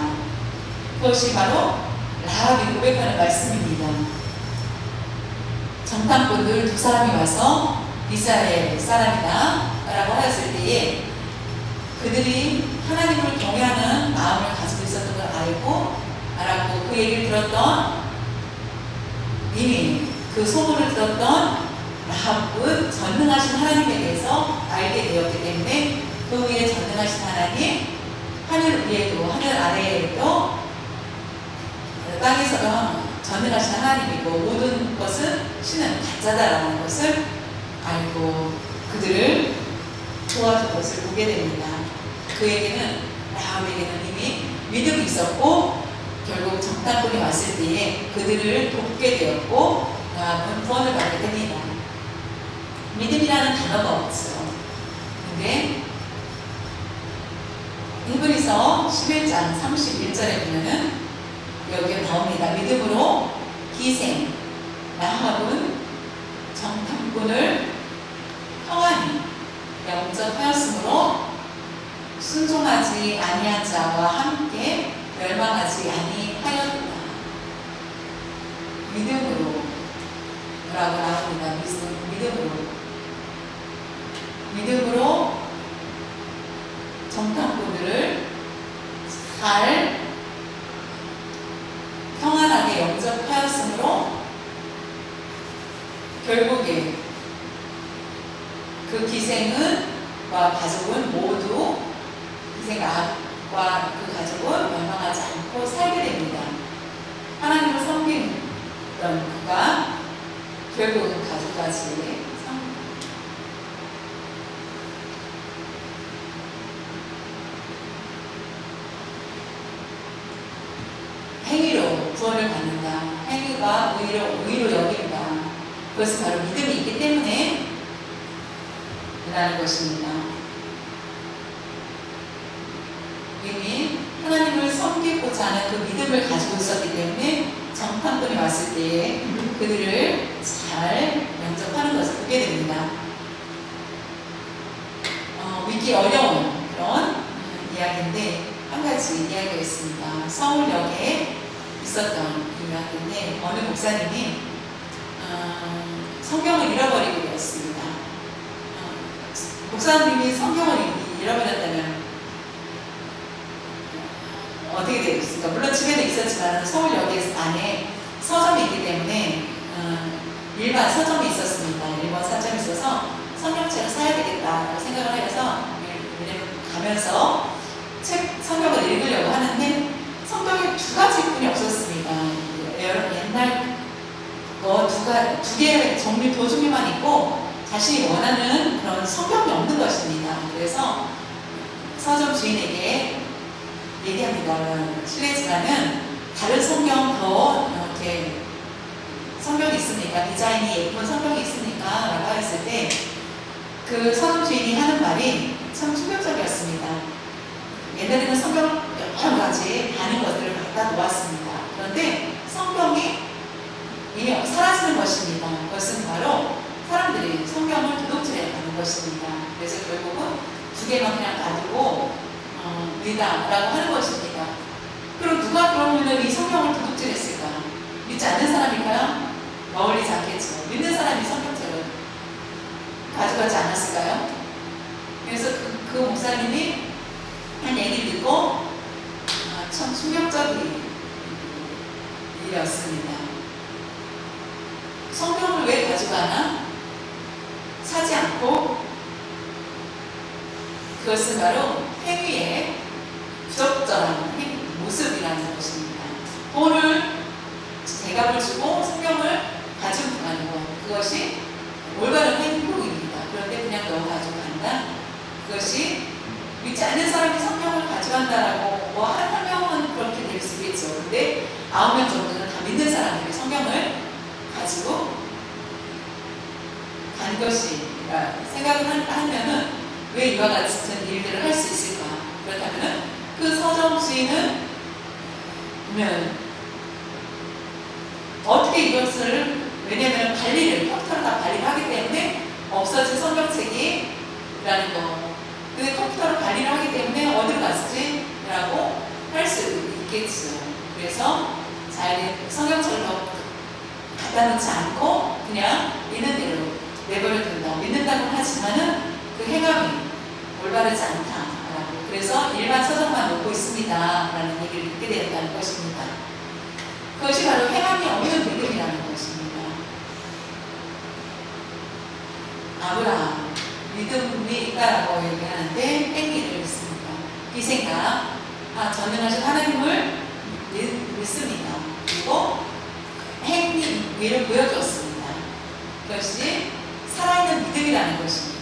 그것이 바로 라합이 고백하는 말씀입니다. 정탐꾼들 두 사람이 와서 이스라엘 사람이다 라고 하였을 때에 그들이 하나님을 경외하는 마음을 가지고 있었던 걸 알았고 그 얘기를 들었던 이미 그 소문을 들었던 라합은 전능하신 하나님에 대해서 알게 되었기 때문에 그 위에 전능하신 하나님, 하늘 위에도 하늘 아래에도 땅에서도 전능하신 하나님이고 모든 것은 신은 가짜다라는 것을 알고 그들을 도와준 것을 보게 됩니다. 그에게는 라합에게는 이미 믿음이 있었고 결국 정탐꾼이 왔을 때에 그들을 돕게 되었고 라합은 구원을 받게 됩니다. 믿음이라는 단어가 없죠. 근데 히브리서 11장 31절에 보면은 여기에 나옵니다. 믿음으로 기생 라합은 정탐꾼을 평안히 영접하였으므로 순종하지 아니한 자와 함께 멸망하지 아니하였다. 믿음으로 라고 나옵니다. 믿음으로 정탐꾼들을 잘 평안하게 영접하였다. 결국에 그 기생과 가족은 모두 기생과 그 가족은 멸망하지 않고 살게 됩니다. 하나님을 섬기던 그가 결국은 가족까지 행위로 구원을 받는다. 행위가 의로 여긴다. 그것은 바로 믿음이 있기 때문에 라는 것입니다. 이미 하나님을 섬기고자 하는 그 믿음을 가지고 있었기 때문에 정탐꾼이 왔을 때에 그들을 잘 영접하는 것을 보게 됩니다. 믿기 어려운 그런 이야기인데 한 가지 이야기가 있습니다. 서울역에 있었던 이야기인데 어느 목사님이 성경을 잃어버리게 되었습니다. 목사님이 성경을 잃어버렸다면 어떻게 되겠습니까? 물론 집에도 있었지만 서울역에 안에 서점이 있기 때문에 일반 서점이 있었습니다. 일본 서점이 있어서 성경책을 사야 되겠다라고 생각을 해서 왜냐면 가면서 성경을 읽으려고 하는데 성경에 두 가지뿐이 없었습니다. 옛날 두 개의 종류 도중에만 있고 자신이 원하는 그런 성경이 없는 것입니다. 그래서 서점 주인에게 얘기합니다. 실례지만은 다른 성경 더 이렇게 성경이 있습니까? 디자인이 예쁜 성경이 있습니까? 라고 했을 때 그 서점 주인이 하는 말이 참 충격적이었습니다. 옛날에는 성경 여러 가지 많은 것들을 갖다 놓았습니다. 그런데 성경이 이미 사라지는 것입니다. 그것은 바로 사람들이 성경을 도둑질해 가는 것입니다. 그래서 결국은 두 개만 그냥 가지고 믿다라고 하는 것입니다. 그럼 누가 그러면 이 성경을 도둑질했을까? 믿지 않는 사람일까요? 어울리지 않겠죠. 믿는 사람이 성경책을 가져가지 않았을까요? 그래서 그 목사님이 한 얘기를 듣고 참 충격적인 일이었습니다. 성경을 왜 가져가나? 사지 않고 그것은 바로 행위의 부적절한 모습이라는 것입니다. 돈을 대값을 주고 성경을 가지고 가는 것, 그것이 올바른 행동입니다. 그런데 그냥 너 가지고 간다? 그것이 믿지 않는 사람이 성경을 가져간다라고 한 명은 그렇게 될 수 있겠죠. 근데 9명 정도는 다 믿는 사람들이 성경을 가지고 간 것이 생각을 하면은 왜 이와 같은 일들을 할 수 있을까? 그렇다면은 그 서점 주인은 어떻게 이것을 왜냐하면 컴퓨터로 다 관리를 하기 때문에 없어진 성경책이라는 거. 근데 컴퓨터로 관리를 하기 때문에 어디로 갔지? 라고 할 수 있겠죠. 그래서 성경책을 갖다 놓지 않고 그냥 있는 대로 내버려 둔다. 믿는다고 하지만은 그 행함이 올바르지 않다라고. 그래서 일반 서적만 놓고 있습니다. 라는 얘기를 듣게 되었다는 것입니다. 그것이 바로 행함이 없는 믿음이라는 것입니다. 아브라함, 믿음이 있다라고 얘기하는데 행위를 믿습니다. 이 생각, 전능하신 하나님을 믿습니다. 그리고 행위를 보여주었습니다. 그것이 살아있는 믿음이라는 것입니다.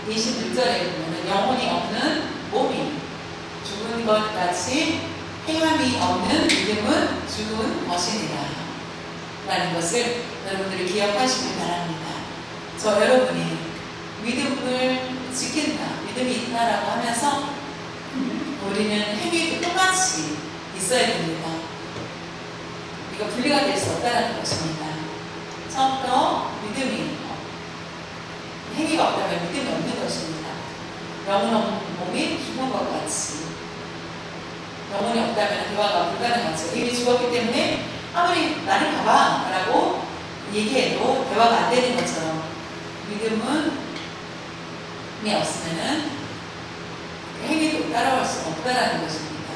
26절에 보면 영혼이 없는 몸이 죽은 것 같이 행함이 없는 믿음은 죽은 것이니라 라는 것을 여러분들이 기억하시길 바랍니다. 여러분이 믿음을 지킨다, 믿음이 있다라고 하면서 우리는 행위도 똑같이 있어야 됩니다. 이거 분리가 될 수 없다는 것입니다. 처음부터 행위가 없다면 믿음이 없는 것입니다. 영혼 없는 몸이 죽은 것 같이 영혼이 없다면 대화가 불가능하죠. 이미 죽었기 때문에 아무리 나를 봐봐 라고 얘기해도 대화가 안 되는 것처럼 믿음이 없으면은 행위도 따라올 수 없다라는 것입니다.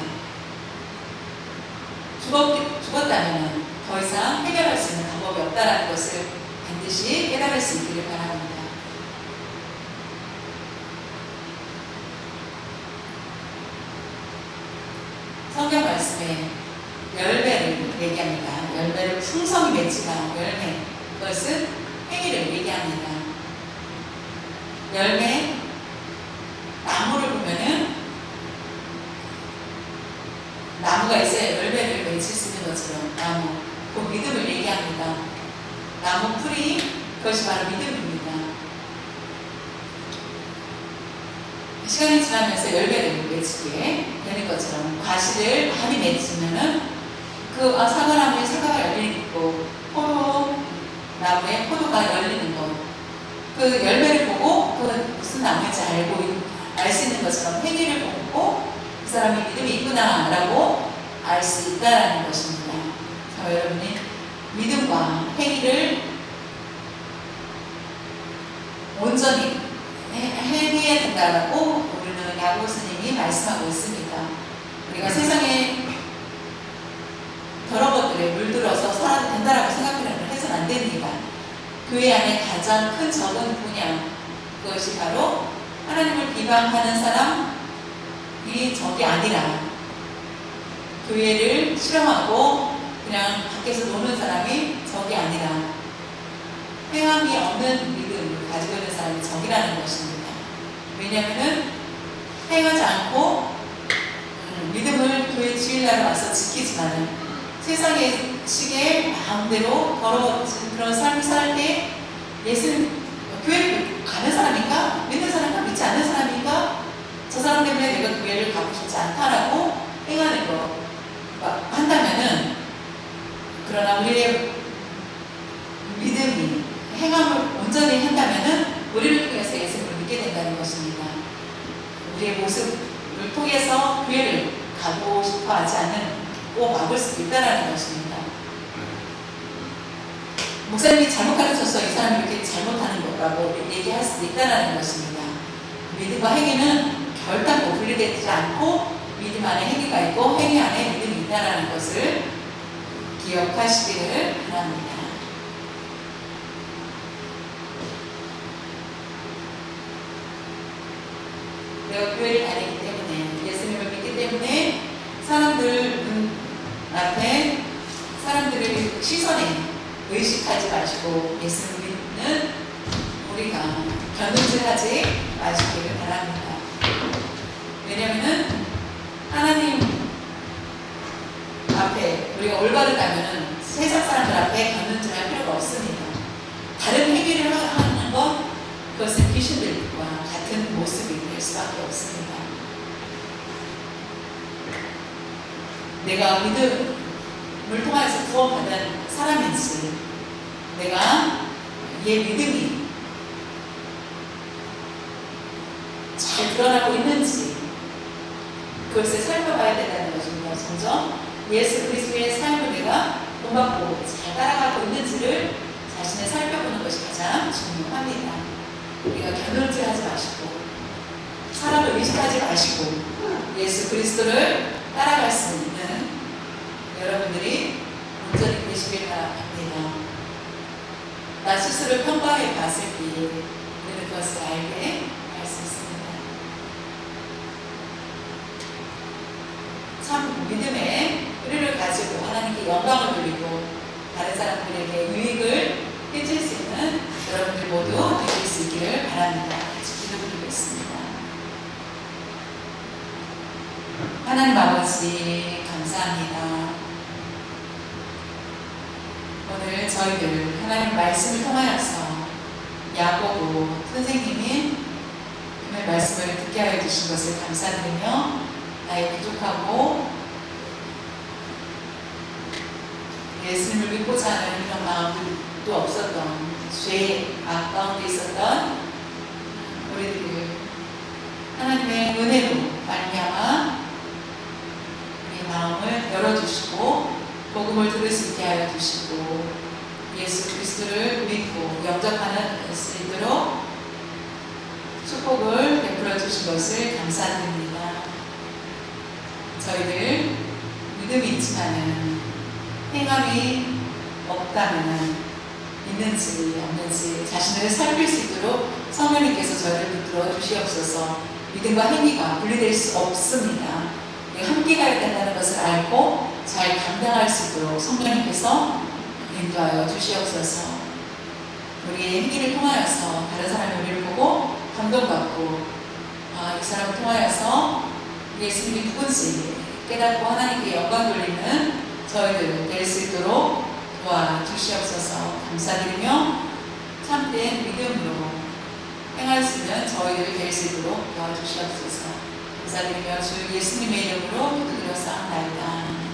죽었다면 더 이상 해결할 수 있는 방법이 없다는 것을 반드시 깨달을 수 있기를 바랍니다. 성경 말씀에 열매를 얘기합니다. 열매를 풍성히 맺지마. 열매, 그것은 행위를 얘기합니다. 열매, 나무를 보면은 나무가 있어야 열매를 맺을 수 있는 것처럼 나무, 그 믿음을 얘기합니다. 나무 풀이, 그것이 바로 믿음입니다. 시간이 지나면서 열매를 맺게 되는 것처럼 과실을 많이 맺으면은 그 사과나무에 사과가 열리고 포도나무에 포도가 열리는 것, 그 열매를 보고 그 무슨 나무인지 알 수 있는 것처럼 행위를 보고 그 사람이 믿음이 있구나 라고 알 수 있다는 것입니다. 여러분이 믿음과 행위를 온전히 행해야 된다고 우리는 야고보 스님이 말씀하고 있습니다. 우리가 세상에 더러운 것들에 물들어서 살아도 된다라고 생각하면 해서는 안 됩니다. 교회 안에 가장 큰 적은 분야, 그것이 바로 하나님을 비방하는 사람이 적이 아니라 교회를 싫어하고 그냥 밖에서 노는 사람이 적이 아니라 행함이 없는 믿음을 가지고 있는 사람이 적이라는 것입니다. 왜냐하면 행하지 않고 믿음을 교회 주일날 와서 지키지만 세상의 식의 마음대로 더러워진 그런 삶을 살 때 예수님 교회를 가는 사람인가? 믿는 사람인가? 믿지 않는 사람인가? 저 사람 때문에 내가 교회를 가고 싶지 않다라고 행하는 거 한다면은, 그러나 우리의 믿음이 행함을 온전히 한다면은 우리를 통해서 예수님을 믿게 된다는 것입니다. 우리의 모습을 통해서 교회를 가고 싶어 하지 않고 막을 수도 있다는 것입니다. 목사님이 잘못 가르쳐서 이 사람이 이렇게 잘못하는 거라고 얘기할 수도 있다는 것입니다. 믿음과 행위는 결단코 분리되지 않고 믿음 안에 행위가 있고 행위 안에 믿음이 있다는 것을 기억하시기를 바랍니다. 내가 교회를 다니기 때문에, 예수님을 믿기 때문에 사람들 앞에 사람들의 시선에 의식하지 마시고 예수님을 믿는 우리가 견눈질하지 마시기를 바랍니다. 왜냐하면 하나님 앞에 우리가 올바르다면 세상 사람들 앞에 견눈질할 필요가 없습니다. 다른 행위를 하는 것, 그것은 귀신들과 같은 모습이 될 수밖에 없습니다. 내가 믿음을 통해서 구원받은 사람인지, 내가 얘 믿음이 잘 드러나고 있는지 그것을 살펴봐야 된다는 것입니다. 점점 예수 그리스도의 삶을 내가 본받고 잘 따라가고 있는지를 자신을 살펴보는 것이 가장 중요합니다. 우리가 견눈질하지 마시고 사람을 의식하지 마시고 예수 그리스도를 따라갈 수 있는 여러분들이 온전히 되시길 바랍니다. 나 스스로 평가해 봤을 때 우리는 그것을 알게 할 수 있습니다. 참 믿음의 의리를 가지고 하나님께 영광을 돌리고 다른 사람들에게 유익을 해줄 수 있는 여러분들 모두 되실 수 있기를 바랍니다. 같이 기도드리겠습니다. 하나님 아버지 감사합니다. 오늘 저희들 하나님 말씀을 통하여서 야고보 선생님이 오늘 말씀을 듣게 하여 주신 것을 감사드리며 나의 부족하고 예수님을 믿고자 하는 그런 마음도 없었던 죄 가운데 있었던 우리들을 하나님의 은혜로 말미암아 우리의 마음을 열어주시고 복음을 들을 수 있게 하여 주시고 예수 그리스도를 믿고 영접하는 수 있도록 축복을 베풀어 주신 것을 감사드립니다. 저희들 믿음이 있지만은 행함이 없다면 있는지 없는지 자신을 살필 수 있도록 성령님께서 저희를 붙들어 주시옵소서. 믿음과 행위가 분리될 수 없습니다. 함께 가야 된다는 것을 알고 잘 감당할 수 있도록 성령님께서 인도하여 주시옵소서. 우리의 행위를 통하여서 다른 사람의 우리를 보고 감동받고 이 사람을 통하여서 예수님이 누군지 깨닫고 하나님께 영광 돌리는 저희들 될 수 있도록 도와주시옵소서. 감사드리며 참된 믿음으로 행할 수 있는 저희들이 될 수 있도록 도와주시옵소서. 감사드리며 주 예수님의 이름으로 기도드렸사옵나이다. 아멘.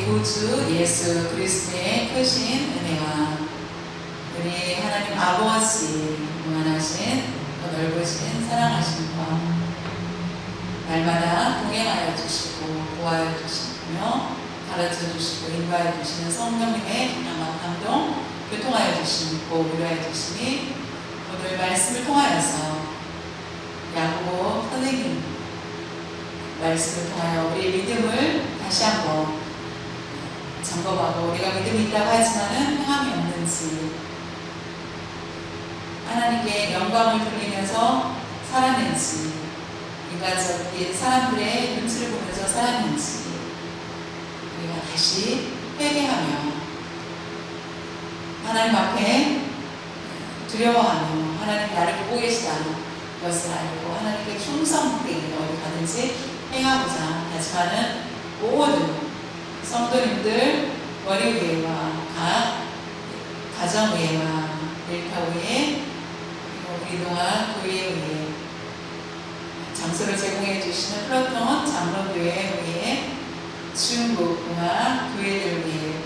구주 예수 그리스도의 크신 은혜와 우리 하나님 아버지 무한하신 넓으신 사랑하심과 날마다 동행하여 주시고 보호하여 주시며 가르쳐 주시고 인도하여 주시는 성령님의 강한 감동 교통하여 주시고 위로하여 주시니 오늘 말씀을 통하여서 야고보 선생님 말씀을 통하여 우리의 믿음을 다시 한번 점검하고 우리가 믿음이 있다고 하지만은 행함이 없는지 하나님께 영광을 돌리면서 살았는지 인간적인 사람들의 눈치를 보면서 살았는지 우리가 다시 회개하며 하나님 앞에 두려워하며 하나님 나를 보고 계시다는 것을 알고 하나님께 충성되게 어디 가든지 행하고자 다짐하는 모든 성도님들 머리위에와 각 가정위에와 일터위에 그리고 이동안 교회 위에 장소를 제공해 주시는 플러톤 장로교회 위에 중국 음악 교회들 위에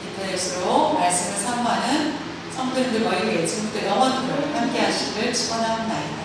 인터넷으로 말씀을 사모하는 성도님들 머리 위에 지금부터 영원토록 함께 하시길 축원합니다.